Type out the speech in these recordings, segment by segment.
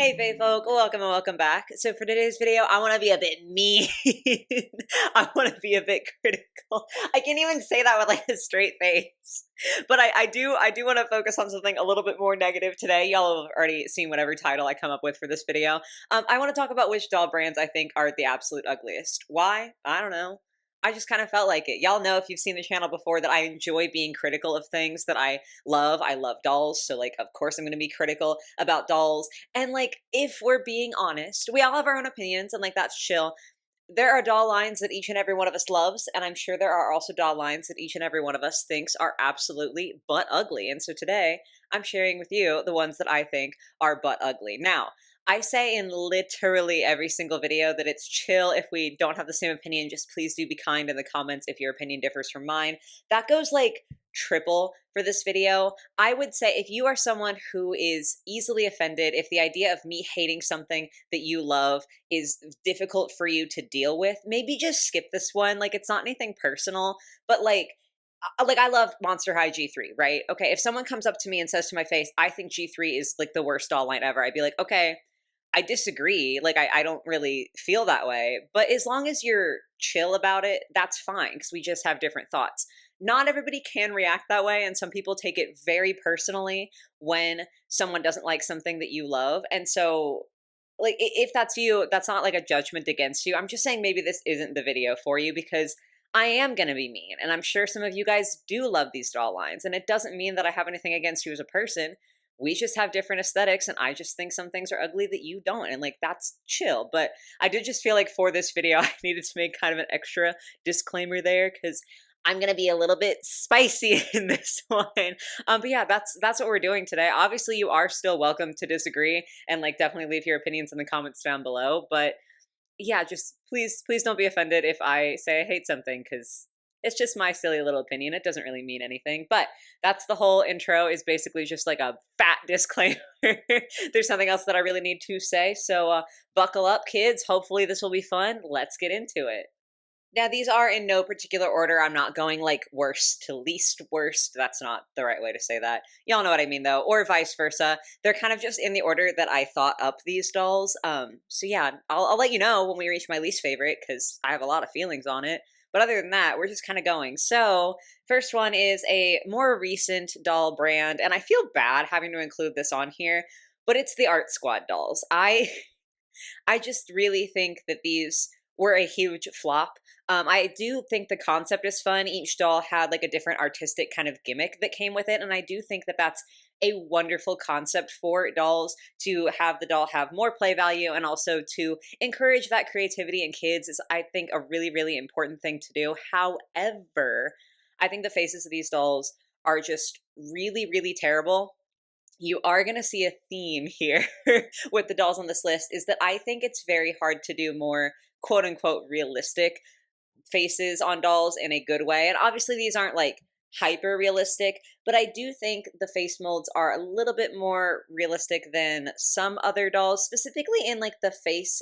Hey Fae folk, welcome and welcome back. So for today's video, I want to be a bit mean. I want to be a bit critical. I can't even say that with like a straight face. But I do want to focus on something a little bit more negative today. Y'all have already seen whatever title I come up with for this video. I want to talk about which doll brands I think are the absolute ugliest. Why? I don't know. I just kind of felt like it. Y'all know if you've seen the channel before that I enjoy being critical of things that I love. I love dolls, so like of course I'm going to be critical about dolls. And like if we're being honest, we all have our own opinions and like that's chill. There are doll lines that each and every one of us loves, and I'm sure there are also doll lines that each and every one of us thinks are absolutely butt ugly. And so today I'm sharing with you the ones that I think are butt ugly. Now, I say in literally every single video that it's chill if we don't have the same opinion. Just please do be kind in the comments if your opinion differs from mine. That goes like triple for this video. I would say if you are someone who is easily offended, if the idea of me hating something that you love is difficult for you to deal with, maybe just skip this one. Like it's not anything personal, but like I love Monster High G3, right? Okay, if someone comes up to me and says to my face, I think G3 is like the worst doll line ever, I'd be like, okay, I disagree. Like, I don't really feel that way. But as long as you're chill about it, that's fine because we just have different thoughts. Not everybody can react that way. And some people take it very personally when someone doesn't like something that you love. And so, like, if that's you, that's not like a judgment against you. I'm just saying maybe this isn't the video for you because I am going to be mean. And I'm sure some of you guys do love these doll lines. And it doesn't mean that I have anything against you as a person. We just have different aesthetics, and I just think some things are ugly that you don't, and like that's chill. But I did just feel like for this video I needed to make kind of an extra disclaimer there because I'm gonna be a little bit spicy in this one. But yeah, that's what we're doing today. Obviously you are still welcome to disagree and like definitely leave your opinions in the comments down below, but yeah, just please don't be offended if I say I hate something because it's just my silly little opinion. It doesn't really mean anything. But that's the whole intro, is basically just like a fat disclaimer. There's something else that I really need to say. So buckle up, kids. Hopefully this will be fun. Let's get into it. Now, these are in no particular order. I'm not going like worst to least worst. That's not the right way to say that. Y'all know what I mean, though, or vice versa. They're kind of just in the order that I thought up these dolls. So yeah, I'll let you know when we reach my least favorite because I have a lot of feelings on it. But other than that, we're just kind of going. So first one is a more recent doll brand, and I feel bad having to include this on here, but it's the Art Squad dolls. I just really think that these were a huge flop. I do think the concept is fun. Each doll had like a different artistic kind of gimmick that came with it. And I do think that that's a wonderful concept for dolls, to have the doll have more play value and also to encourage that creativity in kids is, I think, a really, really important thing to do. However, I think the faces of these dolls are just really, really terrible. You are going to see a theme here with the dolls on this list, is that I think it's very hard to do more quote unquote realistic faces on dolls in a good way. And obviously these aren't like hyper realistic, but I do think the face molds are a little bit more realistic than some other dolls, specifically in like the face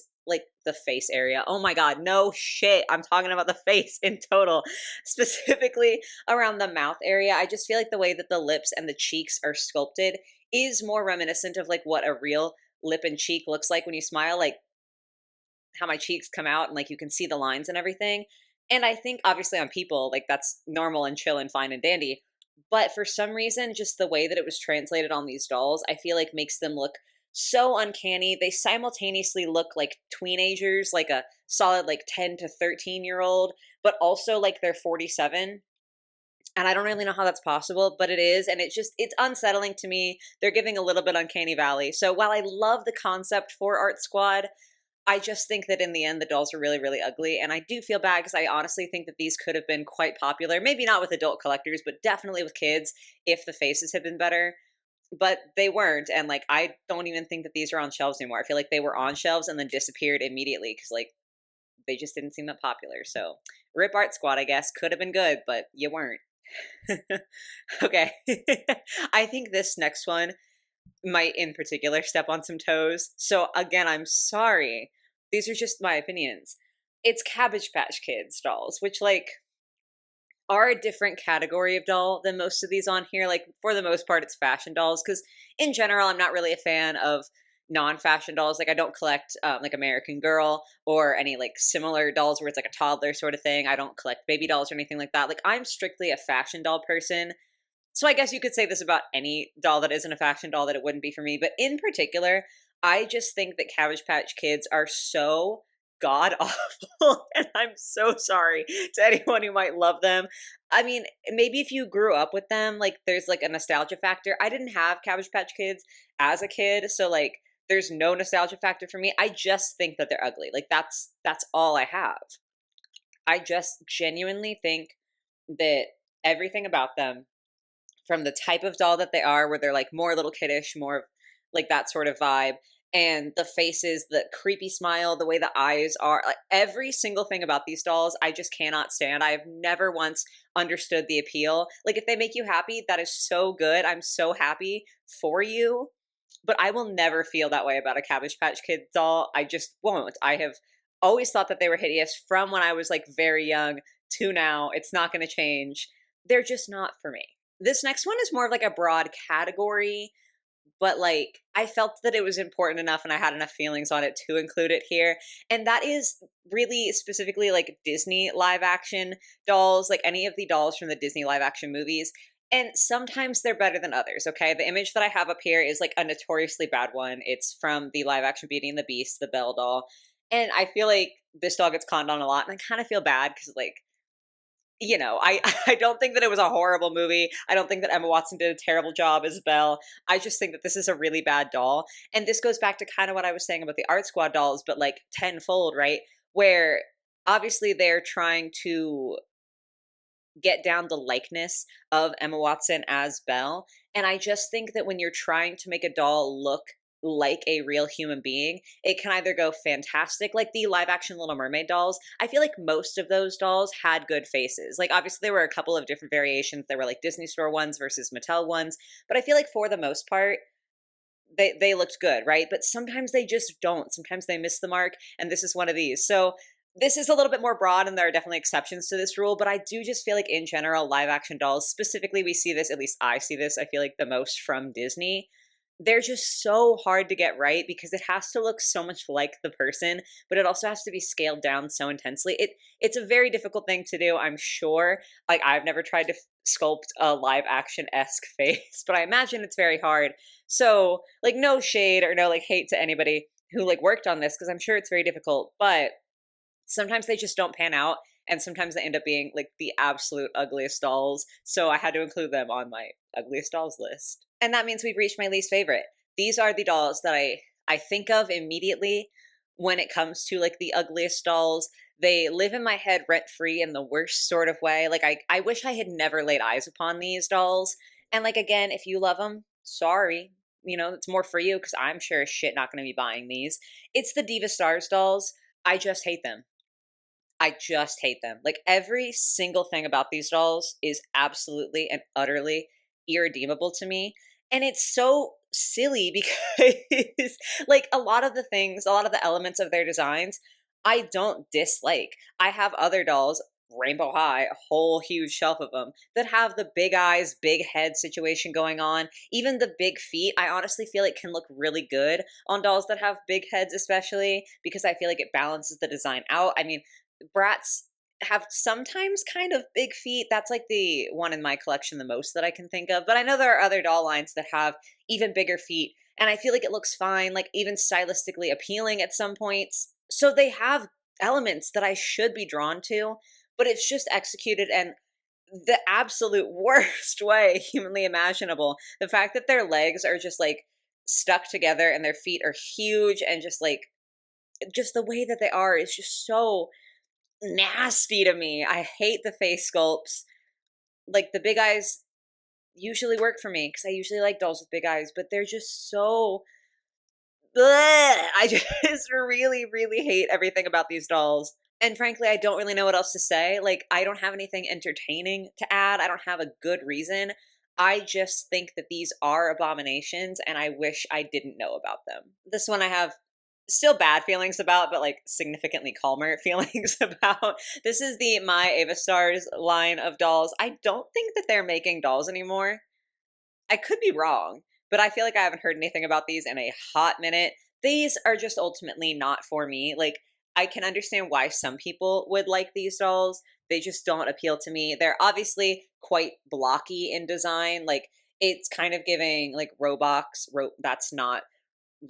area. Oh my god, no shit, I'm talking about the face in total, specifically around the mouth area. I just feel like the way that the lips and the cheeks are sculpted is more reminiscent of like what a real lip and cheek looks like when you smile, like how my cheeks come out and like you can see the lines and everything. And I think obviously on people, like that's normal and chill and fine and dandy. But for some reason, just the way that it was translated on these dolls, I feel like makes them look so uncanny. They simultaneously look like teenagers, like a solid like 10 to 13-year-old, but also like they're 47. And I don't really know how that's possible, but it is. And it's unsettling to me. They're giving a little bit uncanny valley. So while I love the concept for Art Squad, I just think that in the end, the dolls are really, really ugly. And I do feel bad because I honestly think that these could have been quite popular. Maybe not with adult collectors, but definitely with kids if the faces had been better. But they weren't. And like, I don't even think that these are on shelves anymore. I feel like they were on shelves and then disappeared immediately because like they just didn't seem that popular. So rip Art Squad, I guess. Could have been good, but you weren't. Okay. I think this next one might in particular step on some toes. So again, I'm sorry. These are just my opinions. It's Cabbage Patch Kids dolls, which like are a different category of doll than most of these on here. Like for the most part, it's fashion dolls because in general, I'm not really a fan of non-fashion dolls. Like I don't collect like American Girl or any like similar dolls where it's like a toddler sort of thing. I don't collect baby dolls or anything like that. Like I'm strictly a fashion doll person. So I guess you could say this about any doll that isn't a fashion doll, that it wouldn't be for me. But in particular, I just think that Cabbage Patch Kids are so god awful. And I'm so sorry to anyone who might love them. I mean, maybe if you grew up with them, like there's like a nostalgia factor. I didn't have Cabbage Patch Kids as a kid, so like there's no nostalgia factor for me. I just think that they're ugly. Like that's all I have. I just genuinely think that everything about them, from the type of doll that they are, where they're like more little kiddish, more of like that sort of vibe, and the faces, the creepy smile, the way the eyes are, like every single thing about these dolls, I just cannot stand. I have never once understood the appeal. Like if they make you happy, that is so good. I'm so happy for you. But I will never feel that way about a Cabbage Patch Kid doll. I just won't. I have always thought that they were hideous from when I was like very young to now. It's not going to change. They're just not for me. This next one is more of like a broad category, but like I felt that it was important enough and I had enough feelings on it to include it here. And that is really specifically like Disney live action dolls, like any of the dolls from the Disney live action movies. And sometimes they're better than others, okay? The image that I have up here is like a notoriously bad one. It's from the live action Beauty and the Beast, the Belle doll. And I feel like this doll gets conned on a lot, and I kind of feel bad because like, you know, I don't think that it was a horrible movie. I don't think that Emma Watson did a terrible job as Belle. I just think that this is a really bad doll. And this goes back to kind of what I was saying about the Art Squad dolls, but like tenfold, right? Where obviously they're trying to get down the likeness of Emma Watson as Belle. And I just think that when you're trying to make a doll look like a real human being, it can either go fantastic, like the live action Little Mermaid dolls. I feel like most of those dolls had good faces. Like obviously there were a couple of different variations. There were like Disney Store ones versus Mattel ones, but I feel like for the most part, they looked good, right? But sometimes they just don't. Sometimes they miss the mark, and this is one of these. So this is a little bit more broad, and there are definitely exceptions to this rule, but I do just feel like in general, live action dolls, specifically, we see this, at least I see this, I feel like the most from Disney. They're just so hard to get right because it has to look so much like the person, but it also has to be scaled down so intensely. It's a very difficult thing to do, I'm sure. Like I've never tried to sculpt a live action-esque face, but I imagine it's very hard. So, like no shade or no like hate to anybody who like worked on this because I'm sure it's very difficult, but sometimes they just don't pan out, and sometimes they end up being like the absolute ugliest dolls. So I had to include them on my ugliest dolls list. And that means we've reached my least favorite. These are the dolls that I think of immediately when it comes to like the ugliest dolls. They live in my head rent free in the worst sort of way. Like I wish I had never laid eyes upon these dolls. And like again, if you love them, sorry. You know, it's more for you because I'm sure as shit not going to be buying these. It's the Diva Stars dolls. I just hate them. I just hate them. Like every single thing about these dolls is absolutely and utterly irredeemable to me. And it's so silly because like a lot of the things, a lot of the elements of their designs, I don't dislike. I have other dolls, Rainbow High, a whole huge shelf of them, that have the big eyes, big head situation going on. Even the big feet, I honestly feel it can look really good on dolls that have big heads, especially because I feel like it balances the design out. I mean, Bratz have sometimes kind of big feet. That's like the one in my collection the most that I can think of. But I know there are other doll lines that have even bigger feet. And I feel like it looks fine, like even stylistically appealing at some points. So they have elements that I should be drawn to, but it's just executed in the absolute worst way humanly imaginable. The fact that their legs are just like stuck together and their feet are huge and just like, just the way that they are is just so nasty to me. I hate the face sculpts. Like the big eyes usually work for me because I usually like dolls with big eyes, but they're just so bleh. I just really, really hate everything about these dolls. And frankly, I don't really know what else to say. Like, I don't have anything entertaining to add. I don't have a good reason. I just think that these are abominations, and I wish I didn't know about them. This one I have still bad feelings about, but like significantly calmer feelings about. This is the My Ava Stars line of dolls. I don't think that they're making dolls anymore. I could be wrong, but I feel like I haven't heard anything about these in a hot minute. These are just ultimately not for me. Like, I can understand why some people would like these dolls. They just don't appeal to me. They're obviously quite blocky in design. Like, it's kind of giving like Roblox. That's not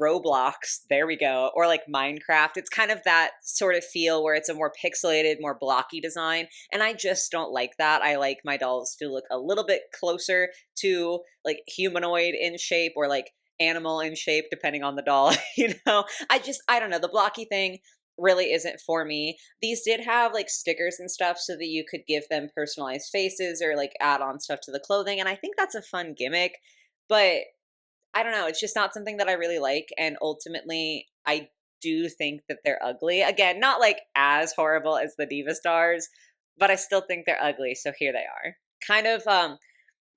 Roblox, there we go, or like Minecraft. It's kind of that sort of feel where it's a more pixelated, more blocky design. And I just don't like that. I like my dolls to look a little bit closer to like humanoid in shape or like animal in shape, depending on the doll. I don't know. The blocky thing really isn't for me. These did have like stickers and stuff so that you could give them personalized faces or like add on stuff to the clothing. And I think that's a fun gimmick. But I don't know, it's just not something that I really like, and ultimately, I do think that they're ugly. Again, not, like, as horrible as the Diva Stars, but I still think they're ugly, so here they are. Kind of,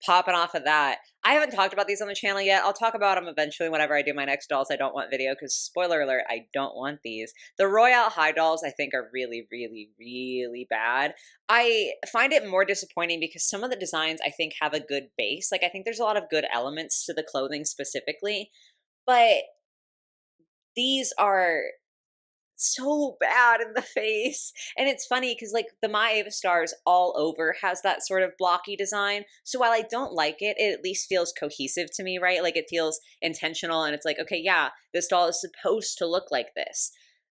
popping off of that, I haven't talked about these on the channel yet. I'll talk about them eventually whenever I do my next dolls I don't want video, because spoiler alert, I don't want these. The Royale High dolls I think are really, really, really bad. I find it more disappointing because some of the designs I think have a good base. Like, I think there's a lot of good elements to the clothing specifically, but these are so bad in the face. And it's funny because like the My Ava Stars all over has that sort of blocky design. So while I don't like it, it at least feels cohesive to me, right? Like it feels intentional and it's like, okay, yeah, this doll is supposed to look like this.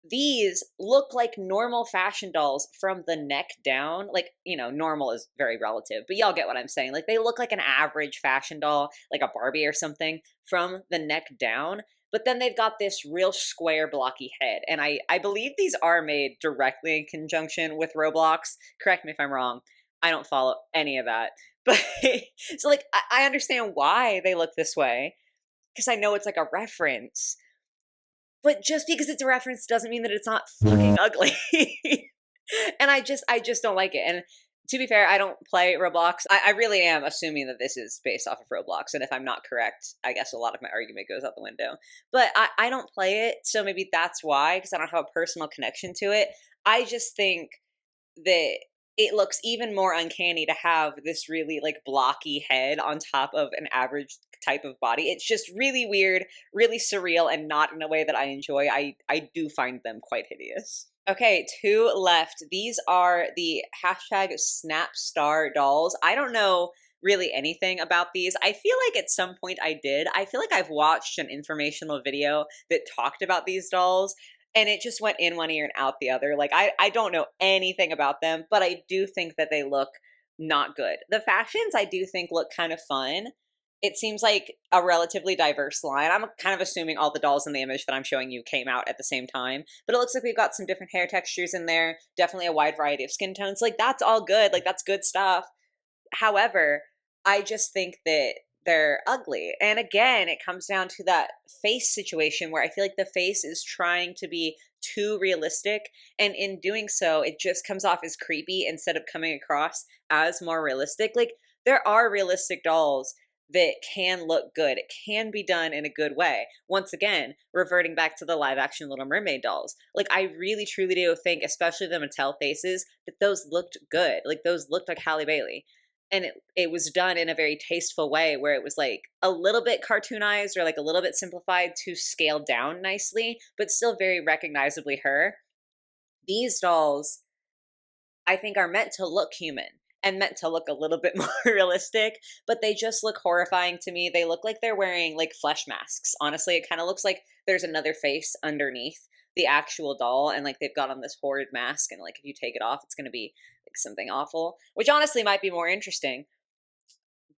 These look like normal fashion dolls from the neck down. Like, normal is very relative, but y'all get what I'm saying. Like, they look like an average fashion doll, like a Barbie or something, from the neck down. But then they've got this real square, blocky head. And I believe these are made directly in conjunction with Roblox. Correct me if I'm wrong. I don't follow any of that. But so, like, I understand why they look this way because I know it's like a reference. But just because it's a reference doesn't mean that it's not fucking ugly. And I just don't like it. And to be fair, I don't play Roblox. I really am assuming that this is based off of Roblox. And if I'm not correct, I guess a lot of my argument goes out the window. But I don't play it, so maybe that's why, because I don't have a personal connection to it. I just think that it looks even more uncanny to have this really like blocky head on top of an average type of body. It's just really weird, really surreal, and not in a way that I enjoy. I do find them quite hideous. Okay, two left. These are the hashtag Snap Star dolls. I don't know really anything about these. I feel like at some point I did. I feel like I've watched an informational video that talked about these dolls, and it just went in one ear and out the other. Like, I don't know anything about them, but I do think that they look not good. The fashions I do think look kind of fun. It seems like a relatively diverse line. I'm kind of assuming all the dolls in the image that I'm showing you came out at the same time, but it looks like we've got some different hair textures in there, definitely a wide variety of skin tones. Like, that's all good. Like, that's good stuff. However, I just think that they're ugly. And again, it comes down to that face situation where I feel like the face is trying to be too realistic. And in doing so, it just comes off as creepy instead of coming across as more realistic. Like, there are realistic dolls that can look good. It can be done in a good way. Once again, reverting back to the live action Little Mermaid dolls. Like, I really truly do think, especially the Mattel faces, that those looked good. Like, those looked like Halle Bailey. And it was done in a very tasteful way where it was like a little bit cartoonized or like a little bit simplified to scale down nicely, but still very recognizably her. These dolls, I think, are meant to look human and meant to look a little bit more realistic, but they just look horrifying to me. They look like they're wearing like flesh masks. Honestly, it kind of looks like there's another face underneath the actual doll, and like they've got on this horrid mask, and like if you take it off, it's going to be like something awful, which honestly might be more interesting.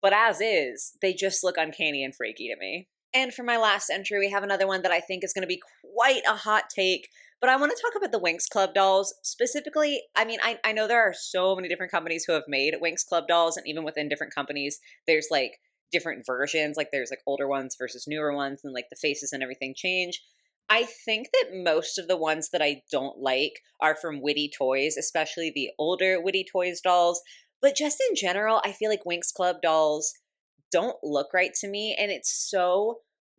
But as is, they just look uncanny and freaky to me. And for my last entry, we have another one that I think is going to be quite a hot take, but I want to talk about the Winx Club dolls. Specifically, I mean, I know there are so many different companies who have made Winx Club dolls, and even within different companies, there's like different versions. Like there's like older ones versus newer ones, and like the faces and everything change. I think that most of the ones that I don't like are from Witty Toys, especially the older Witty Toys dolls. But just in general, I feel like Winx Club dolls don't look right to me, and it's so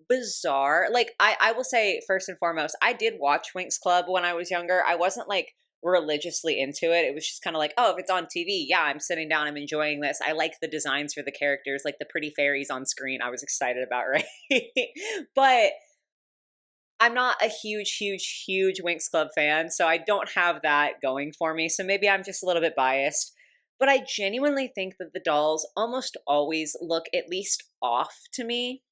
bizarre. Like, I will say, first and foremost, I did watch Winx Club when I was younger. I wasn't like religiously into it. It was just kind of like, oh, if it's on TV, yeah, I'm sitting down, I'm enjoying this. I like the designs for the characters, like the pretty fairies on screen. I was excited about, right? But I'm not a huge Winx Club fan, so I don't have that going for me. So maybe I'm just a little bit biased. But I genuinely think that the dolls almost always look at least off to me.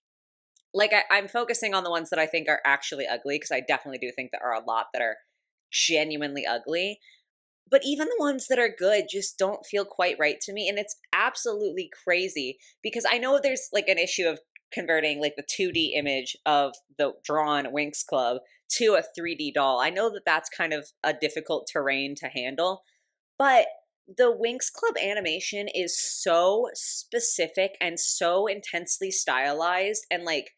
Like I'm focusing on the ones that I think are actually ugly, because I definitely do think there are a lot that are genuinely ugly. But even the ones that are good just don't feel quite right to me. And it's absolutely crazy because I know there's like an issue of converting like the 2D image of the drawn Winx Club to a 3D doll. I know that that's kind of a difficult terrain to handle, but the Winx Club animation is so specific and so intensely stylized and like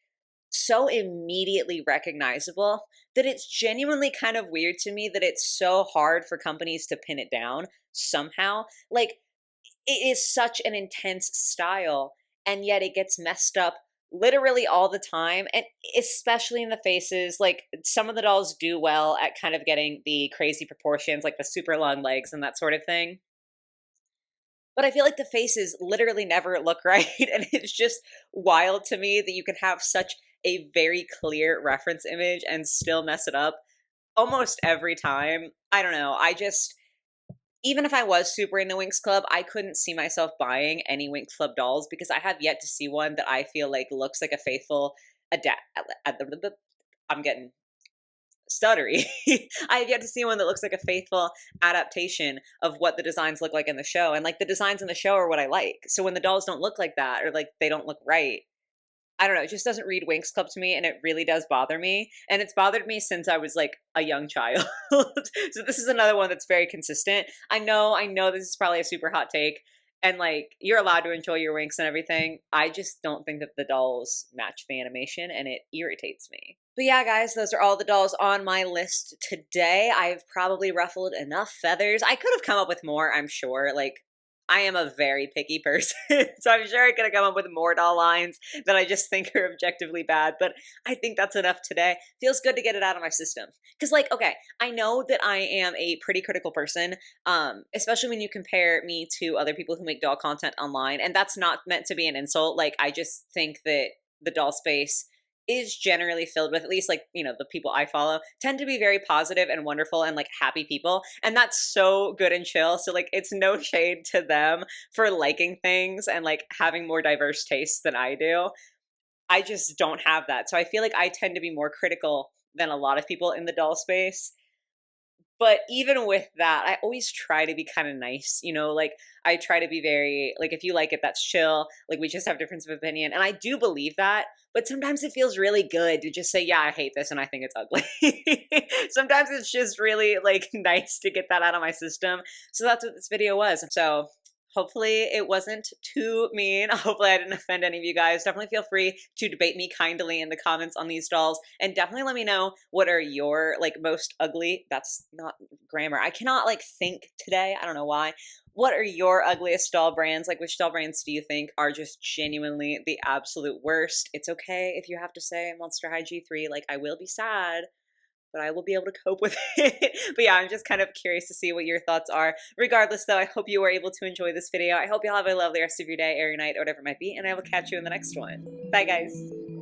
so immediately recognizable that it's genuinely kind of weird to me that it's so hard for companies to pin it down somehow. Like, it is such an intense style, and yet it gets messed up literally all the time, and especially in the faces. Like, some of the dolls do well at kind of getting the crazy proportions, like the super long legs and that sort of thing. But I feel like the faces literally never look right. And it's just wild to me that you can have such a very clear reference image and still mess it up almost every time. I don't know. I just, even if I was super into Winx Club, I couldn't see myself buying any Winx Club dolls because I have yet to see one that I feel like looks like a faithful adapt. I'm getting stuttery. I have yet to see one that looks like a faithful adaptation of what the designs look like in the show. And like the designs in the show are what I like. So when the dolls don't look like that or like they don't look right, I don't know, it just doesn't read Winx Club to me, and it really does bother me. And it's bothered me since I was like a young child. So this is another one that's very consistent. I know this is probably a super hot take. And like you're allowed to enjoy your Winx and everything. I just don't think that the dolls match the animation, and it irritates me. But yeah, guys, those are all the dolls on my list today. I've probably ruffled enough feathers. I could have come up with more, I'm sure. Like, I am a very picky person, so I'm sure I could have come up with more doll lines that I just think are objectively bad, but I think that's enough today. Feels good to get it out of my system. Because, like, okay, I know that I am a pretty critical person, especially when you compare me to other people who make doll content online, and that's not meant to be an insult. Like, I just think that the doll space is generally filled with, at least like, you know, the people I follow tend to be very positive and wonderful and like happy people. And that's so good and chill. So like, it's no shade to them for liking things and like having more diverse tastes than I do. I just don't have that. So I feel like I tend to be more critical than a lot of people in the doll space. But even with that, I always try to be kind of nice, you know, like I try to be very, like, if you like it, that's chill. Like, we just have difference of opinion. And I do believe that, but sometimes it feels really good to just say, yeah, I hate this and I think it's ugly. Sometimes it's just really like nice to get that out of my system. So that's what this video was. So hopefully it wasn't too mean. Hopefully I didn't offend any of you guys. Definitely feel free to debate me kindly in the comments on these dolls. And definitely let me know what are your like most ugly, that's not grammar. I cannot like think today. I don't know why. What are your ugliest doll brands? Like, which doll brands do you think are just genuinely the absolute worst? It's okay if you have to say Monster High G3. Like, I will be sad, but I will be able to cope with it. But yeah, I'm just kind of curious to see what your thoughts are. Regardless, though, I hope you were able to enjoy this video. I hope you'll have a lovely rest of your day or your night or whatever it might be, and I will catch you in the next one. Bye, guys.